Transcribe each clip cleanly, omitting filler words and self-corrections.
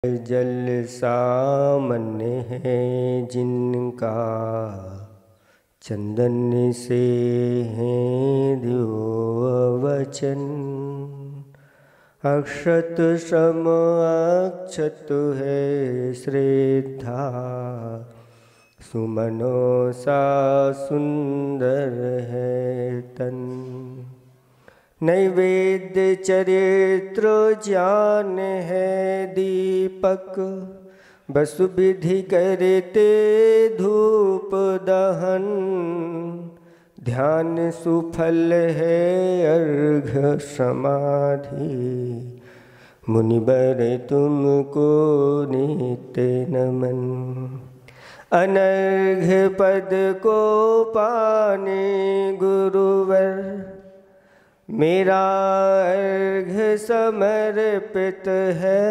जल सामने है जिनका, चंदन से है वचन। अक्षत सम अक्षत है श्रद्धा, सुमनो सा सुंदर है तन। नैवेद्य चरित्र ज्ञान है दीपक, बसु विधि करते धूप दहन। ध्यान सुफल है अर्घ समाधि, मुनिवर तुमको नित्य नमन। अनर्घ पद को पाने गुरुवर, मेरा अर्घ समर्पित है।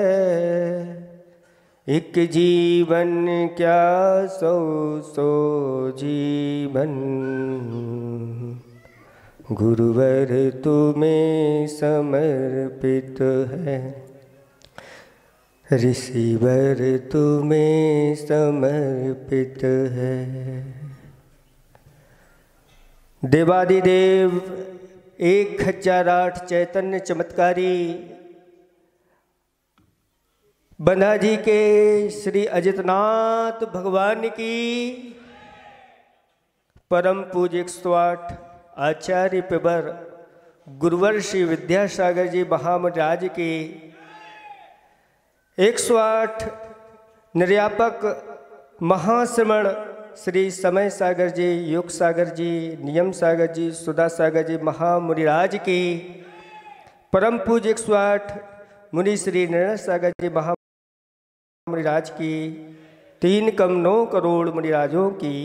एक जीवन क्या सौ सौ जीवन, गुरुवर तुम्हें समर्पित है। ऋषिवर तुम्हें समर्पित है। देवादिदेव 1008 चैतन्य चमत्कारी बंधा जी के श्री अजितनाथ भगवान की परम पूज्य 108 आचार्य पेबर गुरुवर श्री विद्यासागर जी महामराज की 108 निर्यापक महाश्रमण श्री समय सागर जी, योग सागर जी, नियम सागर जी, सुधा सागर जी महामुनिराज की परम पूज्य 108 मुनि श्री निर्णय सागर जी महामुनिराज की 3,9 करोड़ मुनिराजों की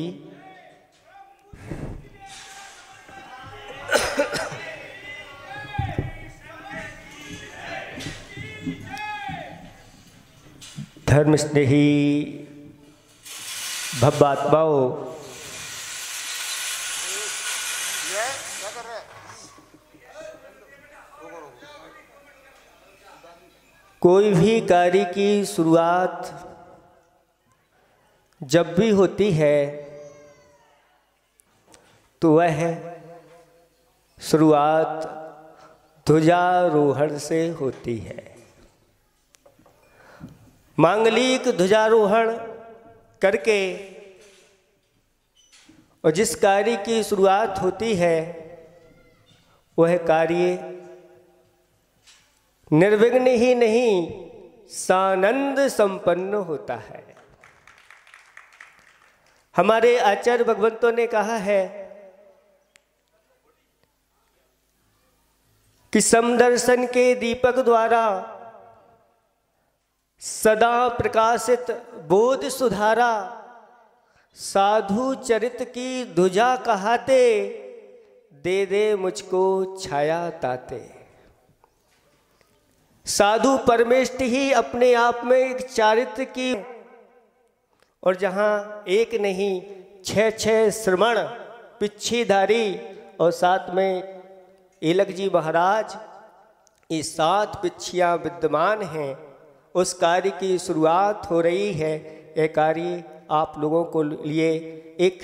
धर्म स्नेही भव्यात्माओं, कोई भी कार्य की शुरुआत जब भी होती है तो वह शुरुआत ध्वजारोहण से होती है। मांगलिक ध्वजारोहण करके और जिस कार्य की शुरुआत होती है वह कार्य निर्विघ्न ही नहीं सानंद संपन्न होता है। हमारे आचार्य भगवंतों ने कहा है कि समदर्शन के दीपक द्वारा सदा प्रकाशित बोध सुधारा, साधु चरित की ध्वजा कहाते, दे दे मुझको छाया ताते। साधु परमेष्ठ ही अपने आप में एक चारित्र की, और जहाँ एक नहीं 6 श्रमण पिच्छीधारी और साथ में एलक जी महाराज, ये 7 पिच्छियाँ विद्यमान हैं। उस कार्य की शुरुआत हो रही है। यह कार्य आप लोगों को लिए एक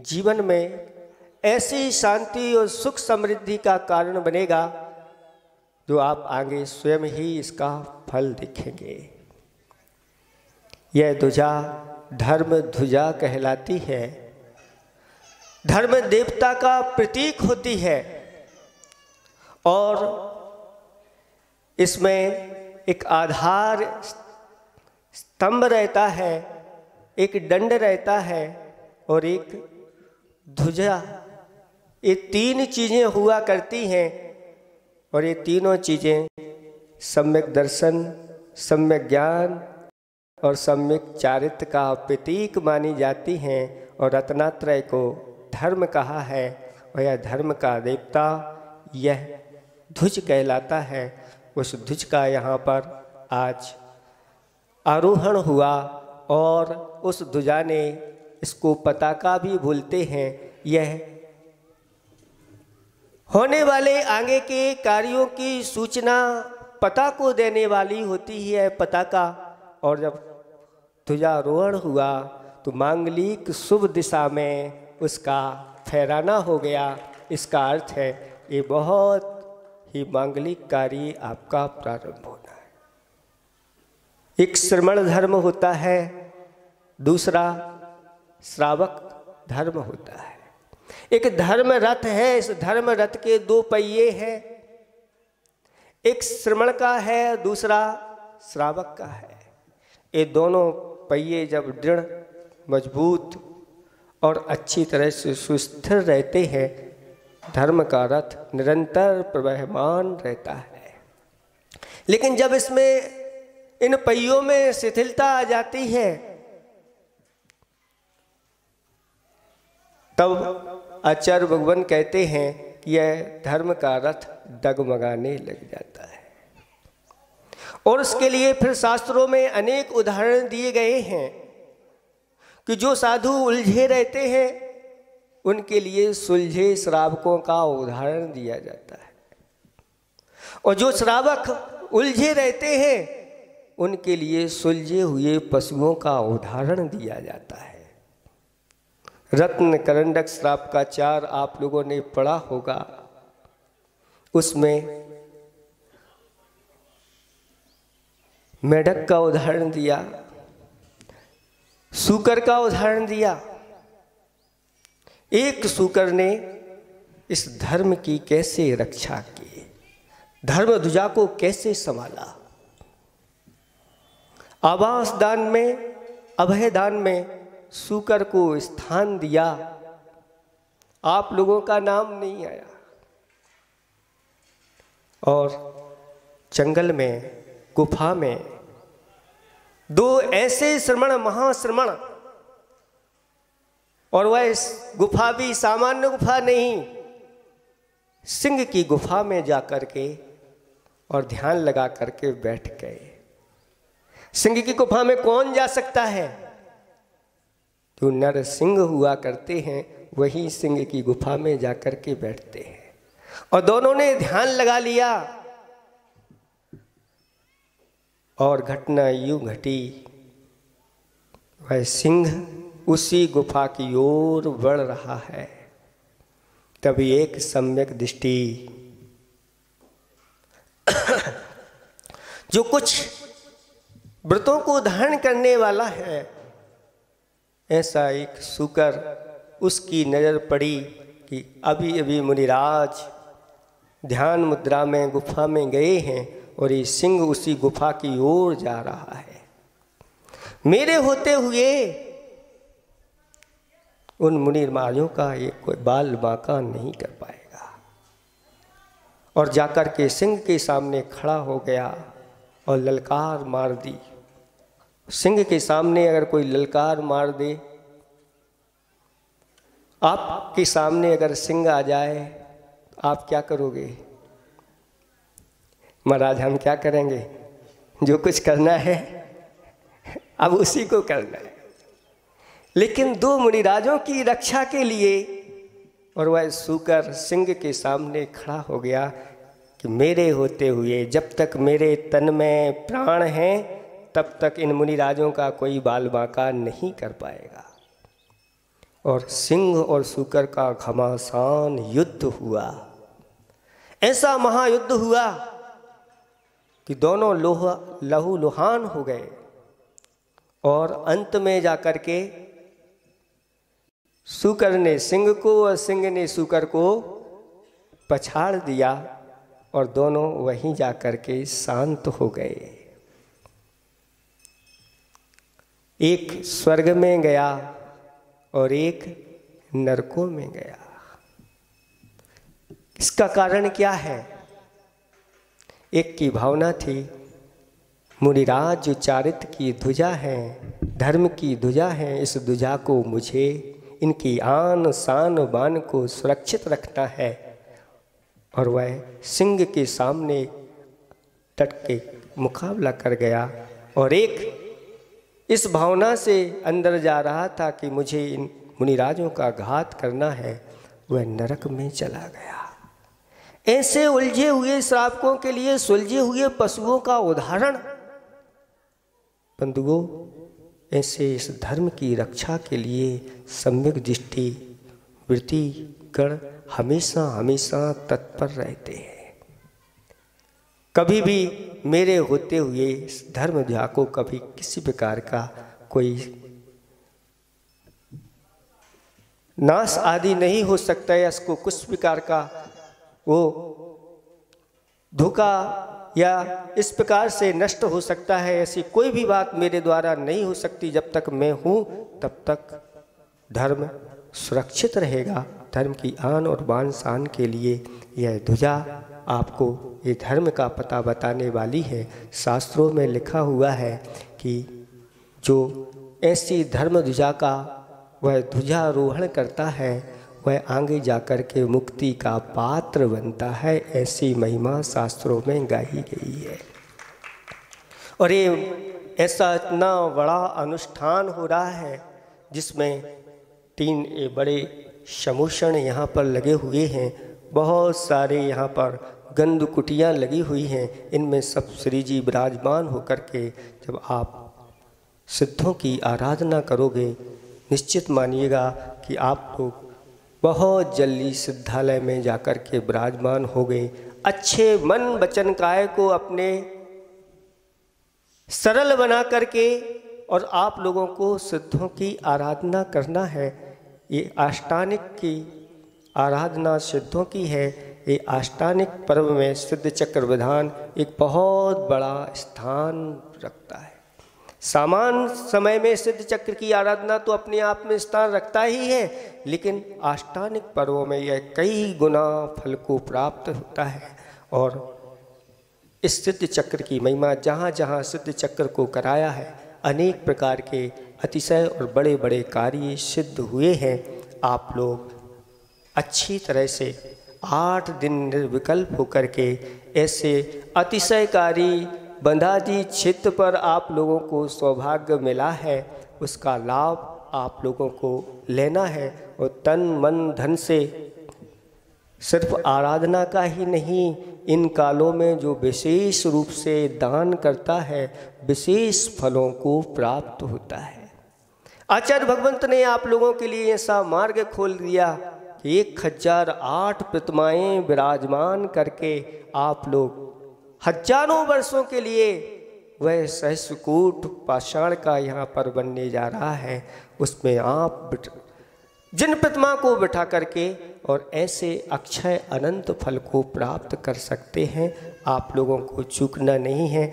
जीवन में ऐसी शांति और सुख समृद्धि का कारण बनेगा जो आप आगे स्वयं ही इसका फल देखेंगे। यह ध्वजा धर्म ध्वजा कहलाती है। धर्म देवता का प्रतीक होती है और इसमें एक आधार स्तंभ रहता है, एक दंड रहता है और एक ध्वजा। ये 3 चीज़ें हुआ करती हैं और ये तीनों चीज़ें सम्यक दर्शन, सम्यक ज्ञान और सम्यक चारित्र का प्रतीक मानी जाती हैं। और रत्नात्रय को धर्म कहा है और यह धर्म का देवता यह ध्वज कहलाता है। उस ध्वज का यहाँ पर आज आरोहण हुआ और उस ध्वजा ने, इसको पताका भी बोलते हैं, यह होने वाले आगे के कार्यों की सूचना पता को देने वाली होती है पताका। और जब ध्वजारोहण हुआ तो मांगलिक शुभ दिशा में उसका फहराना हो गया। इसका अर्थ है ये बहुत ही मांगलिक कार्य आपका प्रारंभ होना है। एक श्रमण धर्म होता है, दूसरा श्रावक धर्म होता है। एक धर्म रथ है, इस धर्म रथ के दो पहिए हैं, एक श्रमण का है, दूसरा श्रावक का है। ये दोनों पहिए जब दृढ़, मजबूत और अच्छी तरह से सुस्थिर रहते हैं, धर्म का रथ निरंतर प्रवहमान रहता है। लेकिन जब इसमें इन पहियों में शिथिलता आ जाती है, तब आचार्य भगवान कहते हैं कि यह धर्म का रथ डगमगाने लग जाता है। और उसके लिए फिर शास्त्रों में अनेक उदाहरण दिए गए हैं कि जो साधु उलझे रहते हैं उनके लिए सुलझे श्रावकों का उदाहरण दिया जाता है, और जो श्रावक उलझे रहते हैं उनके लिए सुलझे हुए पशुओं का उदाहरण दिया जाता है। रत्न करंडक श्राप का 4 आप लोगों ने पढ़ा होगा। उसमें मेढक का उदाहरण दिया, सूकर का उदाहरण दिया। एक सूकर ने इस धर्म की कैसे रक्षा की, धर्म ध्वजा को कैसे संभाला। आवास दान में, अभय दान में सूकर को स्थान दिया, आप लोगों का नाम नहीं आया। और जंगल में, गुफा में 2 ऐसे श्रमण, महाश्रमण, और वह इस गुफा भी सामान्य गुफा नहीं, सिंह की गुफा में जाकर के और ध्यान लगा करके बैठ गए। सिंह की गुफा में कौन जा सकता है? जो नर सिंह हुआ करते हैं वही सिंह की गुफा में जाकर के बैठते हैं। और दोनों ने ध्यान लगा लिया और घटना यूं घटी, वह सिंह उसी गुफा की ओर बढ़ रहा है। तभी एक सम्यक दृष्टि जो कुछ व्रतों को धारण करने वाला है, ऐसा एक सूकर, उसकी नज़र पड़ी कि अभी अभी मुनिराज ध्यान मुद्रा में गुफा में गए हैं और ये सिंह उसी गुफा की ओर जा रहा है। मेरे होते हुए उन मुनिराजों का एक कोई बाल बांका नहीं कर पाएगा। और जाकर के सिंह के सामने खड़ा हो गया और ललकार मार दी। सिंह के सामने अगर कोई ललकार मार दे, आपके सामने अगर सिंह आ जाए तो आप क्या करोगे? महाराज हम क्या करेंगे? जो कुछ करना है अब उसी को करना है। लेकिन 2 मुनिराजों की रक्षा के लिए, और वह सूकर सिंह के सामने खड़ा हो गया कि मेरे होते हुए जब तक मेरे तन में प्राण हैं तब तक इन मुनिराजों का कोई बाल बांका नहीं कर पाएगा। और सिंह और सूकर का घमासान युद्ध हुआ। ऐसा महायुद्ध हुआ कि दोनों लहू लुहान हो गए। और अंत में जाकर के सूकर ने सिंह को और सिंह ने सूकर को पछाड़ दिया और दोनों वहीं जाकर के शांत हो गए। एक स्वर्ग में गया और एक नरकों में गया। इसका कारण क्या है? एक की भावना थी, मुनिराज जो चारित्र की ध्वजा है, धर्म की ध्वजा है, इस ध्वजा को मुझे इनकी आन शान बान को सुरक्षित रखना है। और वह सिंह के सामने डट के मुकाबला कर गया। और एक इस भावना से अंदर जा रहा था कि मुझे इन मुनिराजों का घात करना है, वह नरक में चला गया। ऐसे उलझे हुए श्रावकों के लिए सुलझे हुए पशुओं का उदाहरण बंधुओं, ऐसे इस धर्म की रक्षा के लिए सम्यक दृष्टि वृत्ति गण हमेशा हमेशा तत्पर रहते हैं। कभी भी मेरे होते हुए इस धर्म ध्वजा को कभी किसी प्रकार का कोई नाश आदि नहीं हो सकता है, इसको कुछ प्रकार का वो धोखा या इस प्रकार से नष्ट हो सकता है। ऐसी कोई भी बात मेरे द्वारा नहीं हो सकती। जब तक मैं हूँ तब तक धर्म सुरक्षित रहेगा। धर्म की आन और बान शान के लिए यह ध्वजा आपको ये धर्म का पता बताने वाली है। शास्त्रों में लिखा हुआ है कि जो ऐसी धर्म ध्वजा का वह ध्वजारोहण करता है वह आगे जाकर के मुक्ति का पात्र बनता है। ऐसी महिमा शास्त्रों में गाई गई है। और ये ऐसा इतना बड़ा अनुष्ठान हो रहा है जिसमें 3 बड़े समूषण यहाँ पर लगे हुए हैं। बहुत सारे यहाँ पर गंध कुटियाँ लगी हुई हैं। इनमें सब श्री जी विराजमान होकर के जब आप सिद्धों की आराधना करोगे, निश्चित मानिएगा कि आप लोग बहुत जल्दी सिद्धालय में जाकर के विराजमान हो गए। अच्छे मन वचन काय को अपने सरल बना करके और आप लोगों को सिद्धों की आराधना करना है। ये अष्टानिक की आराधना सिद्धों की है। ये अष्टानिक पर्व में सिद्ध चक्र विधान एक बहुत बड़ा स्थान रखता है। सामान्य समय में सिद्ध चक्र की आराधना तो अपने आप में स्थान रखता ही है, लेकिन अष्टानिक पर्वों में यह कई गुना फल को प्राप्त होता है। और इस सिद्ध चक्र की महिमा जहाँ जहाँ सिद्ध चक्र को कराया है अनेक प्रकार के अतिशय और बड़े बड़े कार्य सिद्ध हुए हैं। आप लोग अच्छी तरह से 8 दिन निर्विकल्प होकर के ऐसे अतिशयकारी बंधाजी क्षेत्र पर आप लोगों को सौभाग्य मिला है, उसका लाभ आप लोगों को लेना है। और तन मन धन से सिर्फ आराधना का ही नहीं, इन कालों में जो विशेष रूप से दान करता है विशेष फलों को प्राप्त होता है। आचार्य भगवंत ने आप लोगों के लिए ऐसा मार्ग खोल दिया कि 1008 प्रतिमाएं विराजमान करके आप लोग हजारों वर्षों के लिए वह सहस्रकूट पाषाण का यहाँ पर बनने जा रहा है। उसमें आप जिन प्रतिमा को बिठा करके और ऐसे अक्षय अनंत फल को प्राप्त कर सकते हैं। आप लोगों को चूकना नहीं है।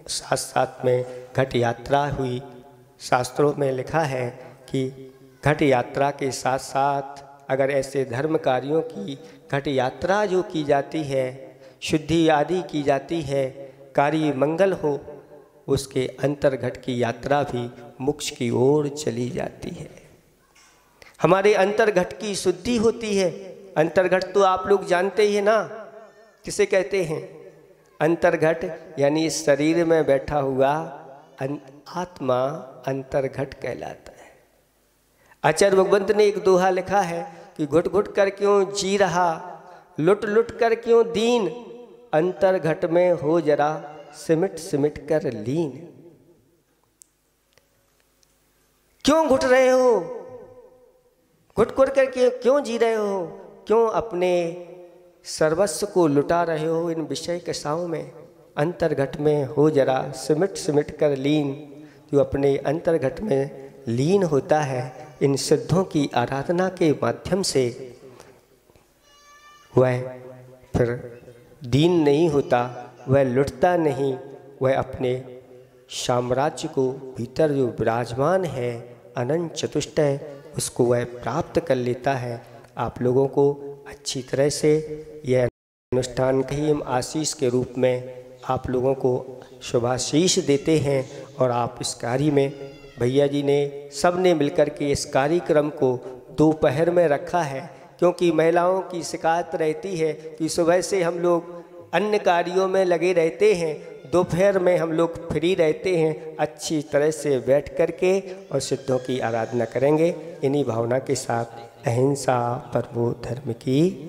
साथ साथ में घट यात्रा हुई। शास्त्रों में लिखा है कि घट यात्रा के साथ साथ अगर ऐसे धर्म कार्यों की घट यात्रा जो की जाती है, शुद्धि आदि की जाती है, कार्य मंगल हो, उसके अंतर्घट की यात्रा भी मोक्ष की ओर चली जाती है। हमारे अंतर्घट की शुद्धि होती है। अंतर्घट तो आप लोग जानते ही हैं ना, किसे कहते हैं? अंतर्घट यानी इस शरीर में बैठा हुआ आत्मा अंतर्घट कहलाता है। आचार्य भगवंत ने एक दोहा लिखा है कि घुट घुट कर क्यों जी रहा, लुट लुट कर क्यों दीन, अंतर्घट में हो जरा सिमट सिमट कर लीन। क्यों घुट रहे हो, घुट घुट कर क्यों जी रहे हो, क्यों अपने सर्वस्व को लुटा रहे हो इन विषय कसाओं में? अंतर्घट में हो जरा सिमट सिमट कर लीन। जो अपने अंतर्घट में लीन होता है इन सिद्धों की आराधना के माध्यम से, वह फिर दीन नहीं होता, वह लुटता नहीं, वह अपने साम्राज्य को भीतर जो विराजमान है अनंत चतुष्टय, उसको वह प्राप्त कर लेता है। आप लोगों को अच्छी तरह से यह अनुष्ठान कहीं हम आशीष के रूप में आप लोगों को शुभाशीष देते हैं। और आप इस कार्य में भैया जी ने सब ने मिलकर के इस कार्यक्रम को दोपहर में रखा है, क्योंकि महिलाओं की शिकायत रहती है कि सुबह से हम लोग अन्य कार्यों में लगे रहते हैं, दोपहर में हम लोग फ्री रहते हैं। अच्छी तरह से बैठ कर के और सिद्धों की आराधना करेंगे। इन्हीं भावना के साथ अहिंसा परमो धर्म की